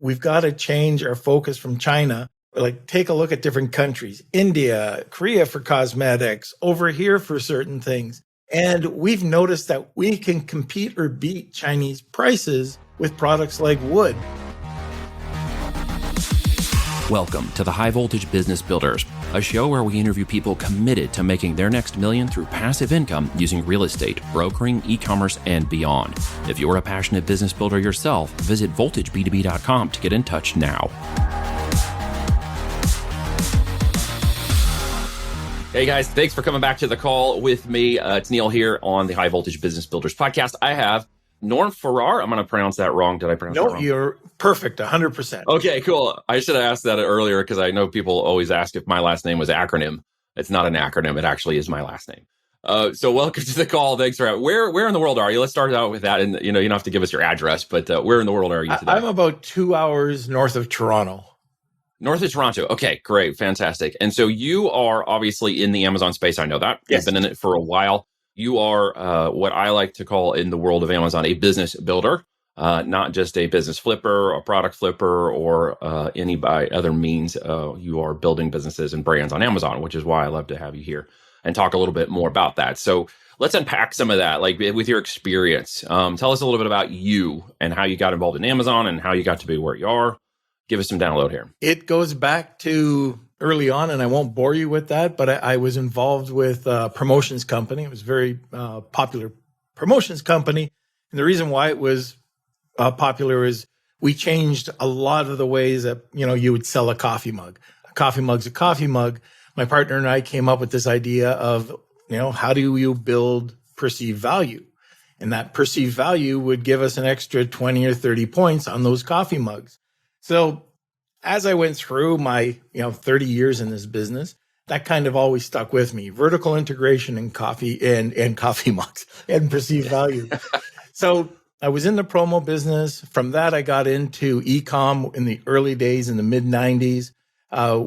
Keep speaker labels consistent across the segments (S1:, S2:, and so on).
S1: we've got to change our focus from China. Like, take a look at different countries, India, Korea for cosmetics, over here for certain things. And we've noticed that we can compete or beat Chinese prices with products like wood.
S2: Welcome to the High Voltage Business Builders, a show where we interview people committed to making their next million through passive income using real estate, brokering, e-commerce, and beyond. If you're a passionate business builder yourself, visit voltageb2b.com to get in touch now. Hey guys, thanks for coming back to the call with me. It's Neil here on the High Voltage Business Builders podcast. I have Norm Farrar. I'm going to pronounce that wrong. Did I pronounce that wrong?
S1: No, you're perfect, 100%.
S2: Okay, cool. I should have asked that earlier because I know people always ask if my last name was acronym. It's not an acronym. It actually is my last name. So welcome to the call. Thanks for where in the world are you? Let's start out with that. And you don't have to give us your address, but where in the world are you today?
S1: I'm about 2 hours north of Toronto.
S2: North of Toronto. Okay, great. Fantastic. And so you are obviously in the Amazon space. I know that.
S1: Yes.
S2: You've been in it for a while. You are what I like to call in the world of Amazon a business builder, not just a business flipper, a product flipper, or any by other means. You are building businesses and brands on Amazon, which is why I love to have you here and talk a little bit more about that. So let's unpack some of that, like with your experience. Tell us a little bit about you and how you got involved in Amazon and how you got to be where you are. Give us some download here.
S1: It goes back to early on, and I won't bore you with that, but I was involved with a promotions company. It was a very popular promotions company. And the reason why it was popular is we changed a lot of the ways that, you would sell a coffee mug. A coffee mug's a coffee mug. My partner and I came up with this idea of, how do you build perceived value? And that perceived value would give us an extra 20 or 30 points on those coffee mugs. So as I went through my 30 years in this business, that kind of always stuck with me. Vertical integration in coffee and coffee mugs and perceived value. So I was in the promo business. From that, I got into eCom in the early days in the mid 90s,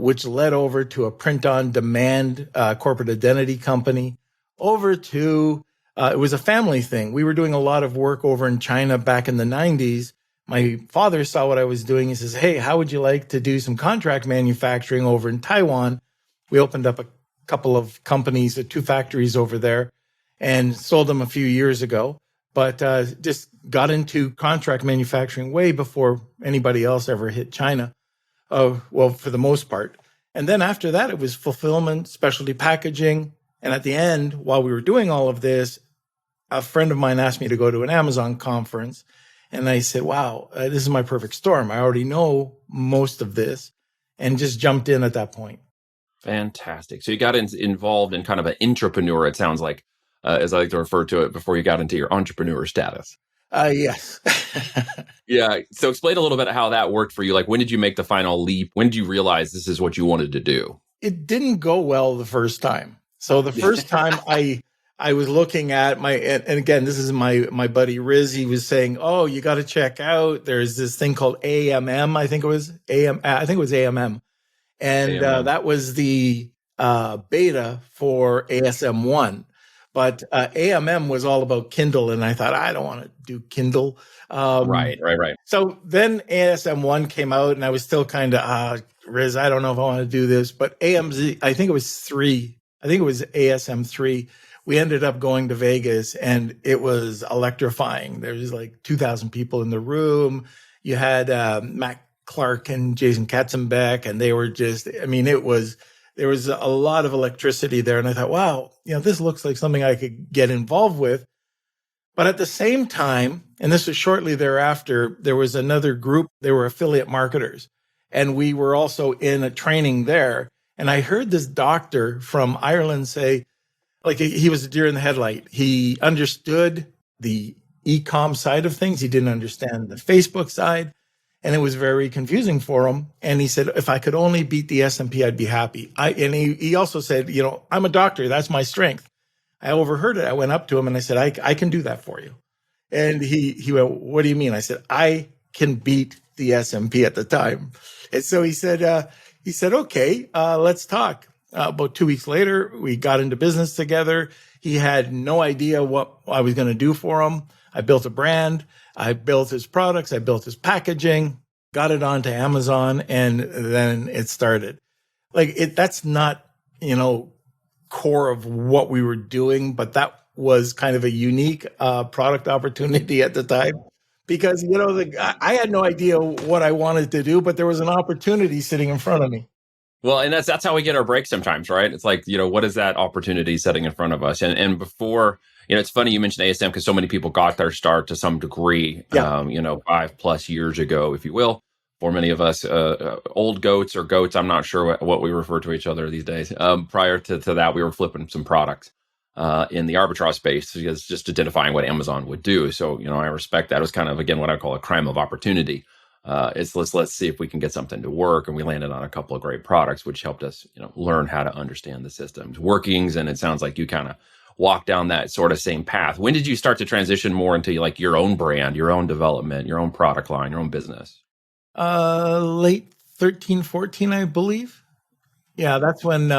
S1: which led over to a print-on-demand corporate identity company, over to, it was a family thing. We were doing a lot of work over in China back in the 90s. My father saw what I was doing. He says, hey, how would you like to do some contract manufacturing over in Taiwan? We opened up a couple of companies, 2 factories over there, and sold them a few years ago, but just got into contract manufacturing way before anybody else ever hit China. Well, for the most part. And then after that, it was fulfillment, specialty packaging. And at the end, while we were doing all of this, a friend of mine asked me to go to an Amazon conference. And I said, wow, this is my perfect storm. I already know most of this, and just jumped in at that point.
S2: Fantastic. So you got involved in kind of an entrepreneur, it sounds like, as I like to refer to it, before you got into your entrepreneur status.
S1: Yes.
S2: Yeah. So explain a little bit how that worked for you. Like, when did you make the final leap? When did you realize this is what you wanted to do?
S1: It didn't go well the first time. So the first time I was looking at and again, this is my buddy Riz. He was saying, oh, you got to check out, there's this thing called AMM. I think it was AMM. And that was the beta for ASM1. But AMM was all about Kindle. And I thought, I don't want to do Kindle.
S2: Right.
S1: So then ASM1 came out, and I was still kind of, Riz, I don't know if I want to do this. But AMZ, I think it was ASM3. We ended up going to Vegas, and it was electrifying. There was like 2,000 people in the room. You had Matt Clark and Jason Katzenbeck, and they were just, there was a lot of electricity there. And I thought, wow, this looks like something I could get involved with. But at the same time, and this was shortly thereafter, there was another group. They were affiliate marketers, and we were also in a training there. And I heard this doctor from Ireland say, like, he was a deer in the headlight. He understood the eCom side of things. He didn't understand the Facebook side. And it was very confusing for him. And he said, if I could only beat the S&P, I'd be happy. And he also said, I'm a doctor. That's my strength. I overheard it. I went up to him and I said, I can do that for you. And he went, what do you mean? I said, I can beat the S&P at the time. And so he said, okay, let's talk. About 2 weeks later, we got into business together. He had no idea what I was going to do for him. I built a brand. I built his products. I built his packaging. got it onto Amazon, and then it started. That's not, core of what we were doing, but that was kind of a unique product opportunity at the time because, I had no idea what I wanted to do, but there was an opportunity sitting in front of me.
S2: Well, and that's how we get our breaks sometimes, right? It's like, what is that opportunity setting in front of us? And before, it's funny you mentioned ASM because so many people got their start to some degree,
S1: Yeah.
S2: 5+ years ago, if you will. For many of us, old goats or goats, I'm not sure what we refer to each other these days. Prior to that, we were flipping some products in the arbitrage space, because just identifying what Amazon would do. So, I respect that. It was kind of, again, what I call a crime of opportunity. It's let's see if we can get something to work, and we landed on a couple of great products, which helped us, learn how to understand the system's workings. And it sounds like you kind of walk down that sort of same path. When did you start to transition more into like your own brand, your own development, your own product line, your own business?
S1: Late 13, 14, I believe. Yeah, that's when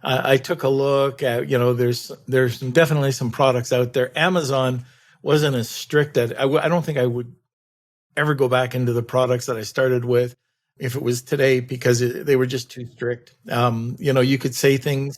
S1: I took a look at, there's definitely some products out there. Amazon wasn't as strict at, I don't think I would ever go back into the products that I started with if it was today, because they were just too strict. You could say things,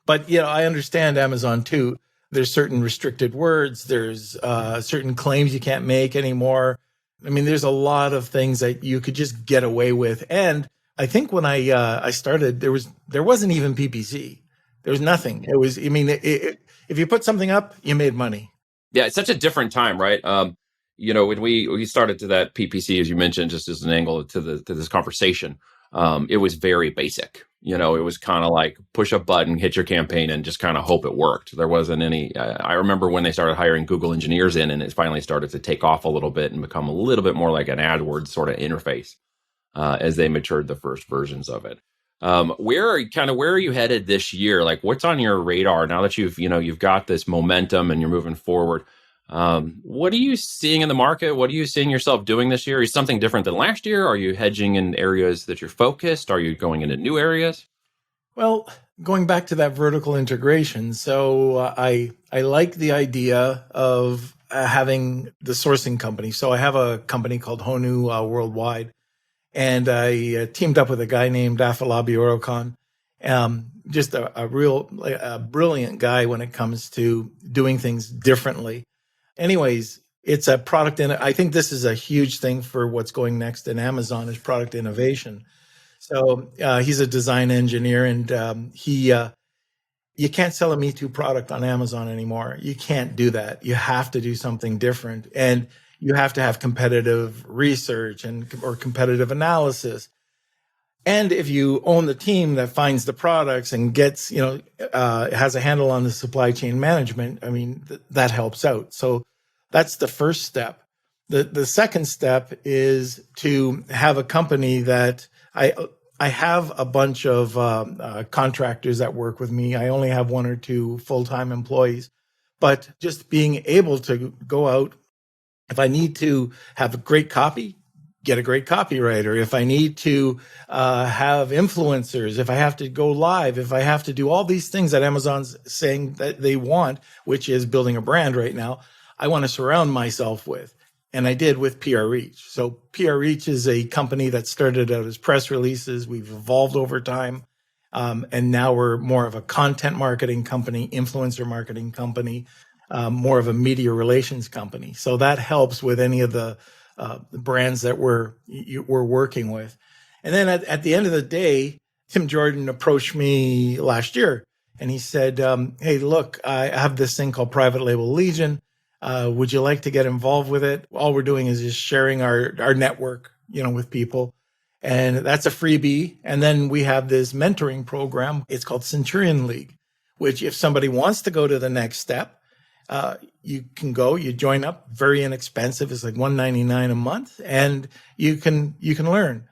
S1: but I understand Amazon too. There's certain restricted words. There's certain claims you can't make anymore. I mean, there's a lot of things that you could just get away with. And I think when I started, there wasn't even PPC. There was nothing. It was, if you put something up, you made money.
S2: Yeah, it's such a different time, right? When we started to that PPC, as you mentioned, just as an angle to this conversation, it was very basic. It was kind of like push a button, hit your campaign, and just kind of hope it worked. There wasn't any. I remember when they started hiring Google engineers in, and it finally started to take off a little bit and become a little bit more like an AdWords sort of interface as they matured the first versions of it. Where are you headed this year? Like, what's on your radar now that you've got this momentum and you're moving forward? What are you seeing in the market? What are you seeing yourself doing this year? Is something different than last year? Are you hedging in areas that you're focused? Are you going into new areas?
S1: Well, going back to that vertical integration. So I like the idea of having the sourcing company. So I have a company called Honu Worldwide, and I teamed up with a guy named Afalabi Orokon. Just a real brilliant guy when it comes to doing things differently. Anyways, it's a product, and I think this is a huge thing for what's going next in Amazon is product innovation. So he's a design engineer, and you can't sell a Me Too product on Amazon anymore. You can't do that. You have to do something different, and you have to have competitive research or competitive analysis. And if you own the team that finds the products and gets, has a handle on the supply chain management, that helps out. So that's the first step. The second step is to have a company that I have a bunch of contractors that work with me. I only have 1 or 2 full-time employees, but just being able to go out, if I need to have a great copy, get a great copywriter. If I need to have influencers, if I have to go live, if I have to do all these things that Amazon's saying that they want, which is building a brand right now, I want to surround myself with. And I did with PR Reach. So PR Reach is a company that started out as press releases. We've evolved over time. And now we're more of a content marketing company, influencer marketing company, more of a media relations company. So that helps with any of the brands that we're working with. And then at the end of the day, Tim Jordan approached me last year and he said, hey, look, I have this thing called Private Label Legion. Would you like to get involved with it? All we're doing is just sharing our network, with people. And that's a freebie. And then we have this mentoring program. It's called Centurion League, which if somebody wants to go to the next step, you can go, you join up, very inexpensive. It's like $199 a month, and you can learn.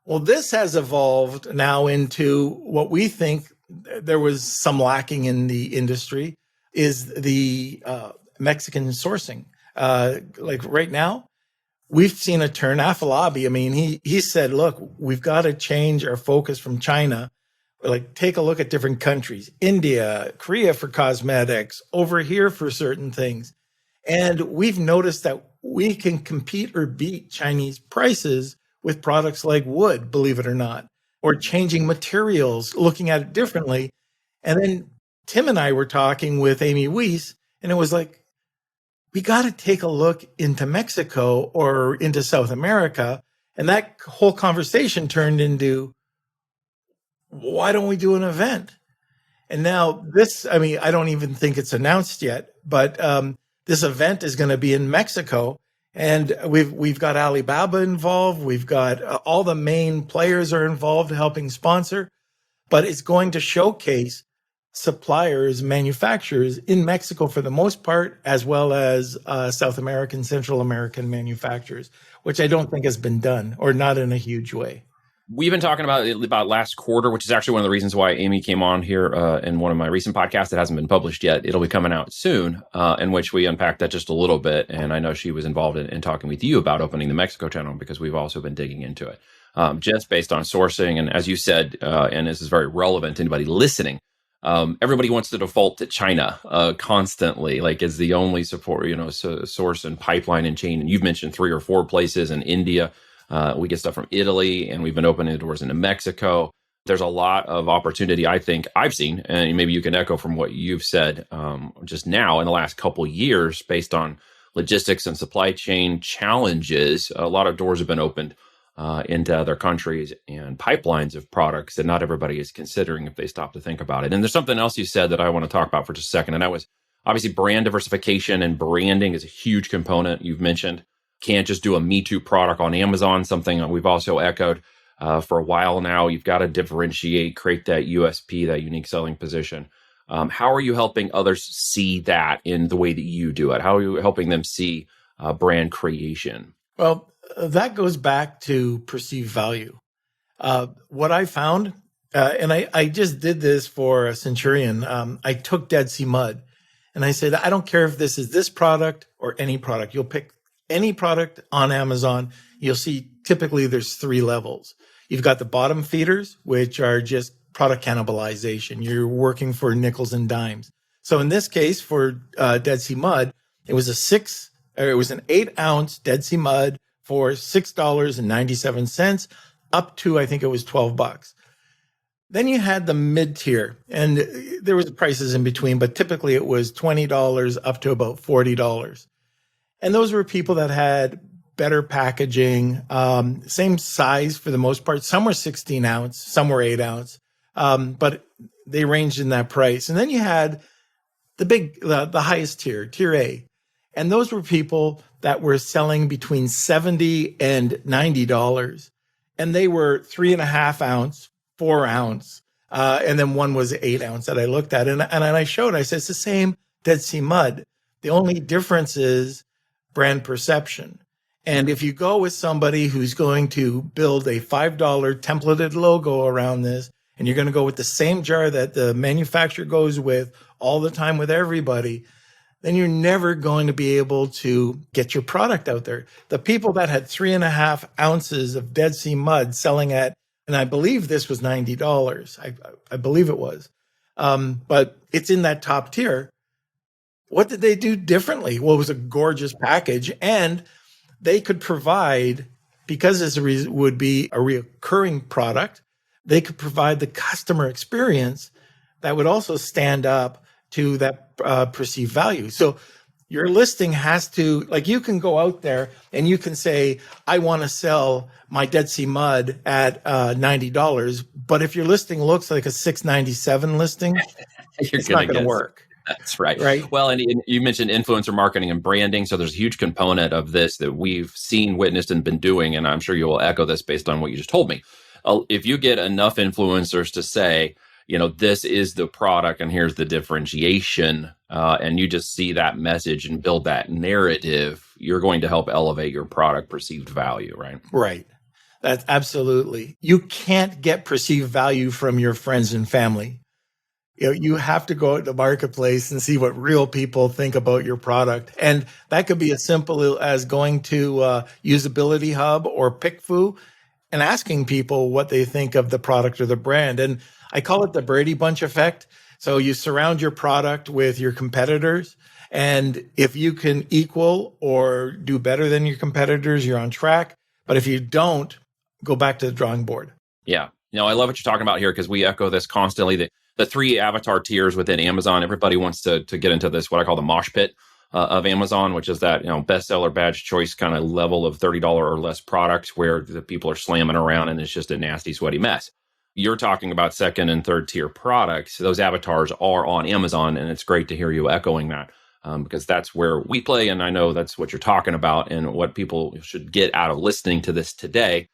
S1: Well, this has evolved now into what we think there was some lacking in the industry is the Mexican sourcing. Like right now, we've seen a turn. Afalabi, he said, look, we've got to change our focus from China. Like, take a look at different countries, India, Korea for cosmetics, over here for certain things. And we've noticed that we can compete or beat Chinese prices with products like wood, believe it or not, or changing materials, looking at it differently. And then Tim and I were talking with Amy Weiss, and it was like, we got to take a look into Mexico or into South America. And that whole conversation turned into, why don't we do an event? And now this, I mean, I don't even think it's announced yet, but this event is going to be in Mexico. And we've got Alibaba involved. We've got all the main players are involved helping sponsor, but it's going to showcase suppliers, manufacturers in Mexico for the most part, as well as South American, Central American manufacturers, which I don't think has been done or not in a huge way.
S2: We've been talking about last quarter, which is actually one of the reasons why Amy came on here in one of my recent podcasts that hasn't been published yet. It'll be coming out soon, in which we unpacked that just a little bit. And I know she was involved in talking with you about opening the Mexico channel because we've also been digging into it, just based on sourcing. And as you said, and this is very relevant to anybody listening, everybody wants to default to China constantly, like as the only support, source and pipeline and chain. And you've mentioned 3 or 4 places in India. We get stuff from Italy, and we've been opening doors into Mexico. There's a lot of opportunity, I think, I've seen, and maybe you can echo from what you've said just now in the last couple of years, based on logistics and supply chain challenges. A lot of doors have been opened into other countries and pipelines of products that not everybody is considering if they stop to think about it. And there's something else you said that I want to talk about for just a second, and that was obviously brand diversification, and branding is a huge component you've mentioned. Can't just do a Me Too product on Amazon, something we've also echoed for a while now. You've got to differentiate, create that USP, that unique selling position. How are you helping others see that in the way that you do it? How are you helping them see brand creation?
S1: Well, that goes back to perceived value. What I found, and I just did this for a Centurion, I took Dead Sea Mud and I said, I don't care if this is this product or any product. You'll pick any product on Amazon. You'll see typically there's 3 levels. You've got the bottom feeders, which are just product cannibalization. You're working for nickels and dimes. So in this case, for Dead Sea Mud, it was an 8-ounce Dead Sea Mud for $6.97, up to, I think it was $12. Then you had the mid tier, and there was prices in between, but typically it was $20 up to about $40. And those were people that had better packaging, same size for the most part. Some were 16 ounce, some were 8 ounce, but they ranged in that price. And then you had the highest tier, tier A. And those were people that were selling between $70 and $90. And they were 3.5 ounce, 4 ounce. And then one was 8 ounce that I looked at. And I showed, I said, it's the same Dead Sea Mud. The only difference is brand perception. And if you go with somebody who's going to build a $5 templated logo around this, and you're going to go with the same jar that the manufacturer goes with all the time with everybody, then you're never going to be able to get your product out there. The people that had 3.5 ounces of Dead Sea Mud selling at, and I believe this was $90. I believe it was. But it's in that top tier. What did they do differently? Well, it was a gorgeous package, and they could provide, because this would be a recurring product, they could provide the customer experience that would also stand up to that perceived value. So your listing has to, like, you can go out there and you can say, I want to sell my Dead Sea Mud at $90. But if your listing looks like a $6.97 listing, it's not going to work.
S2: That's right.
S1: Right.
S2: Well, and you mentioned influencer marketing and branding. So there's a huge component of this that we've seen, witnessed, and been doing. And I'm sure you will echo this based on what you just told me. If you get enough influencers to say, this is the product and here's the differentiation, and you just see that message and build that narrative, you're going to help elevate your product perceived value, right?
S1: Right. That's absolutely. You can't get perceived value from your friends and family. You have to go out to the marketplace and see what real people think about your product. And that could be as simple as going to Usability Hub or PickFu and asking people what they think of the product or the brand. And I call it the Brady Bunch effect. So you surround your product with your competitors, And if you can equal or do better than your competitors, you're on track. But if you don't, go back to the drawing board.
S2: Yeah. No, I love what you're talking about here because we echo this constantly. The three avatar tiers within Amazon, everybody wants to get into this, what I call the mosh pit of Amazon, which is that, bestseller badge choice kind of level of $30 or less products where the people are slamming around and it's just a nasty, sweaty mess. You're talking about second and third tier products. Those avatars are on Amazon, and it's great to hear you echoing that because that's where we play. And I know that's what you're talking about and what people should get out of listening to this today.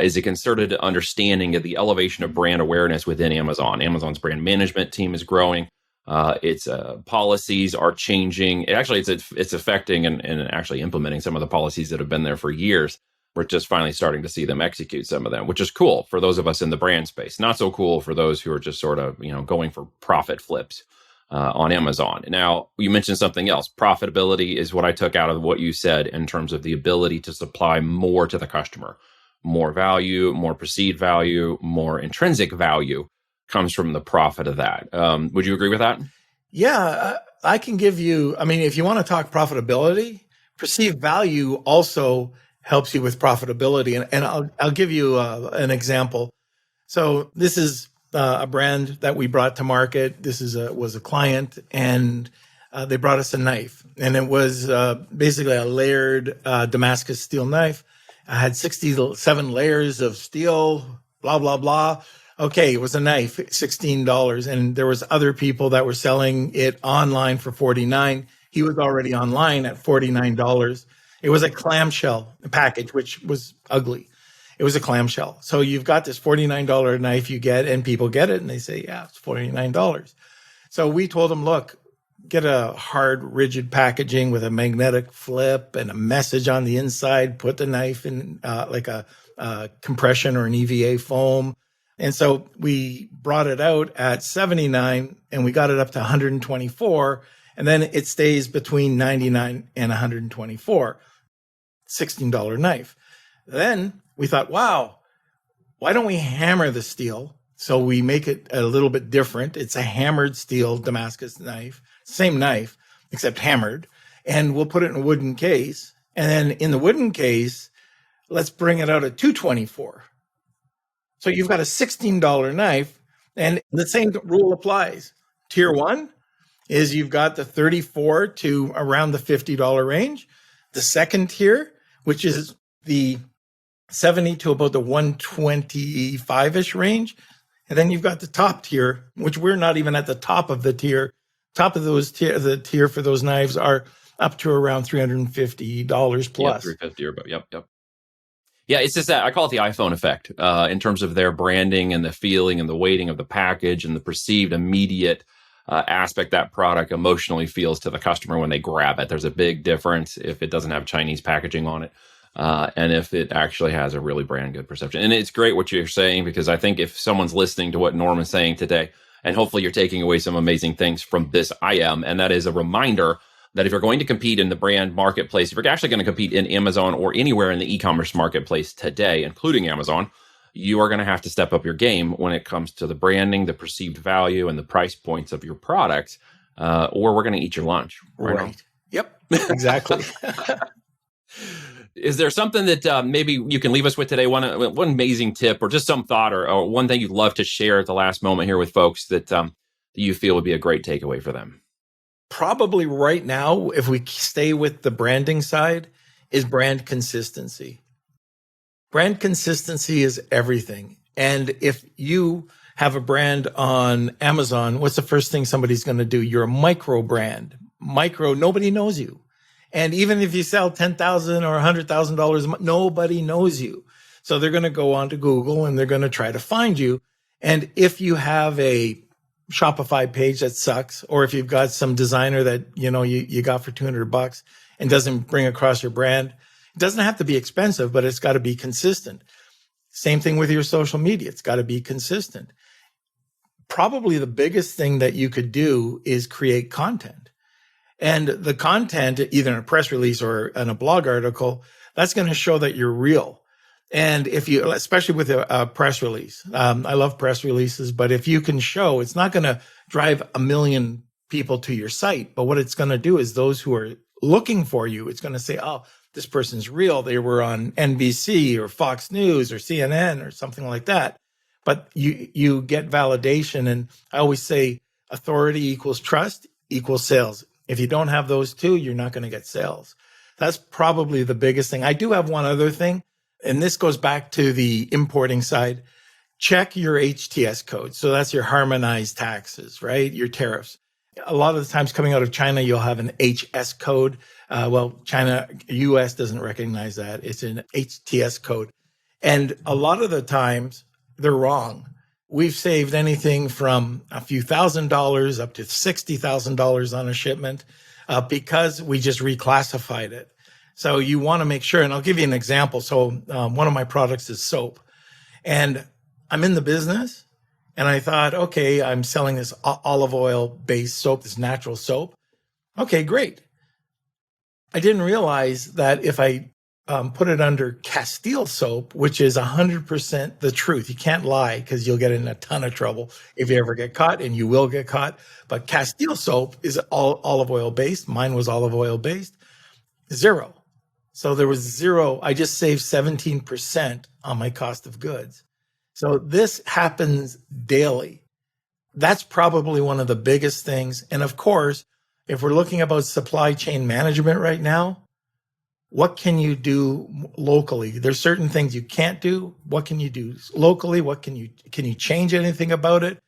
S2: Is a concerted understanding of the elevation of brand awareness within Amazon. Amazon's brand management team is growing. Its policies are changing. It's affecting and actually implementing some of the policies that have been there for years. We're just finally starting to see them execute some of them, which is cool for those of us in the brand space. Not so cool for those who are just sort of going for profit flips on Amazon. Now, you mentioned something else. Profitability is what I took out of what you said in terms of the ability to supply more to the customer. More value, more perceived value, more intrinsic value comes from the profit of that. Would you agree with that?
S1: Yeah, I can give you, if you want to talk profitability, perceived value also helps you with profitability. And I'll give you an example. So this is a brand that we brought to market. This was a client, and they brought us a knife. And it was basically a layered Damascus steel knife. I had 67 layers of steel, blah, blah, blah. Okay, it was a knife, $16. And there was other people that were selling it online for $49. He was already online at $49. It was a clamshell package, which was ugly. It was a clamshell. So you've got this $49 knife you get, and people get it, and they say, yeah, it's $49. So we told them, look, get a hard, rigid packaging with a magnetic flip and a message on the inside. Put the knife in like a compression or an EVA foam. And so we brought it out at $79 and we got it up to $124. And then it stays between $99 and $124, $16 knife. Then we thought, wow, why don't we hammer the steel? So we make it a little bit different. It's a hammered steel Damascus knife, same knife, except hammered. And we'll put it in a wooden case. And then in the wooden case, let's bring it out at $224. So you've got a $16 knife, and the same rule applies. Tier one is you've got the $34 to around the $50 range. The second tier, which is the $70 to about the $125-ish range. And then you've got the top tier, which we're not even at the top of the tier. Top of the tier for those knives are up to around $350 plus.
S2: Yeah, $350 or about, yep. Yeah, it's just that I call it the iPhone effect in terms of their branding and the feeling and the weighting of the package and the perceived immediate aspect that product emotionally feels to the customer when they grab it. There's a big difference if it doesn't have Chinese packaging on it. And if it actually has a really brand good perception. And it's great what you're saying, because I think if someone's listening to what Norm is saying today, and hopefully you're taking away some amazing things from this and that is a reminder that if you're going to compete in the brand marketplace, if you're actually going to compete in Amazon or anywhere in the e-commerce marketplace today, including Amazon, you are going to have to step up your game when it comes to the branding, the perceived value, and the price points of your products, or we're going to eat your lunch.
S1: Right. Yep, exactly.
S2: Is there something that maybe you can leave us with today? One amazing tip or just some thought or one thing you'd love to share at the last moment here with folks that you feel would be a great takeaway for them?
S1: Probably right now, if we stay with the branding side, is brand consistency. Brand consistency is everything. And if you have a brand on Amazon, what's the first thing somebody's going to do? You're a micro brand. Nobody knows you. And even if you sell $10,000 or $100,000, nobody knows you. So they're going to go onto Google and they're going to try to find you. And if you have a Shopify page that sucks, or if you've got some designer that you got for $200 and doesn't bring across your brand, it doesn't have to be expensive, but it's got to be consistent. Same thing with your social media. It's got to be consistent. Probably the biggest thing that you could do is create content. And the content, either in a press release or in a blog article, that's going to show that you're real. And if you, especially with a press release, I love press releases, but if you can show, it's not going to drive a million people to your site. But what it's going to do is those who are looking for you, it's going to say, oh, this person's real. They were on NBC or Fox News or CNN or something like that. But you get validation. And I always say authority equals trust equals sales. If you don't have those two, you're not going to get sales. That's probably the biggest thing. I do have one other thing, and this goes back to the importing side. Check your HTS code. So that's your harmonized taxes, right? Your tariffs. A lot of the times coming out of China, you'll have an HS code. US doesn't recognize that. It's an HTS code. And a lot of the times they're wrong. We've saved anything from a few $1,000s up to $60,000 on a shipment because we just reclassified it. So you want to make sure, and I'll give you an example. So one of my products is soap, and I'm in the business, and I thought, okay, I'm selling this olive oil-based soap, this natural soap. Okay, great. I didn't realize that if I put it under Castile soap, which is 100% the truth. You can't lie because you'll get in a ton of trouble if you ever get caught, and you will get caught. But Castile soap is all olive oil based. Mine was olive oil based. 0. So there was 0. I just saved 17% on my cost of goods. So this happens daily. That's probably one of the biggest things. And of course, if we're looking about supply chain management right now, what can you do locally? There's certain things you can't do. What can you do locally? Can you change anything about it?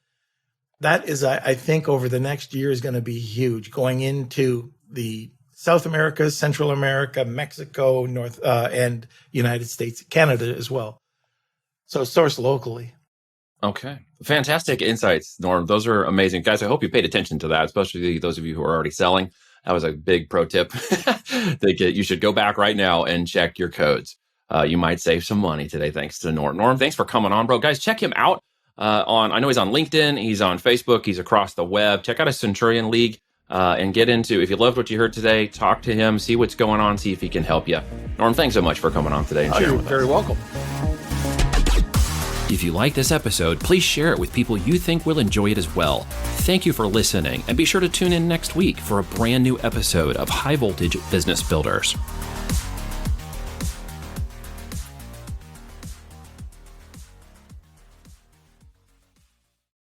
S1: That is, I think, over the next year is going to be huge, going into the South America, Central America, Mexico, North, and United States, Canada as well. So source locally.
S2: Okay. Fantastic insights, Norm. Those are amazing. Guys, I hope you paid attention to that, especially those of you who are already selling. That was a big pro tip. You should go back right now and check your codes. You might save some money today thanks to Norm. Norm, thanks for coming on, bro. Guys, check him out I know he's on LinkedIn. He's on Facebook. He's across the web. Check out his Centurion League and get into, if you loved what you heard today, talk to him, see what's going on, see if he can help you. Norm, thanks so much for coming on today and sharing with us.
S1: You're very welcome.
S3: If you like this episode, please share it with people you think will enjoy it as well. Thank you for listening, and be sure to tune in next week for a brand new episode of High Voltage Business Builders.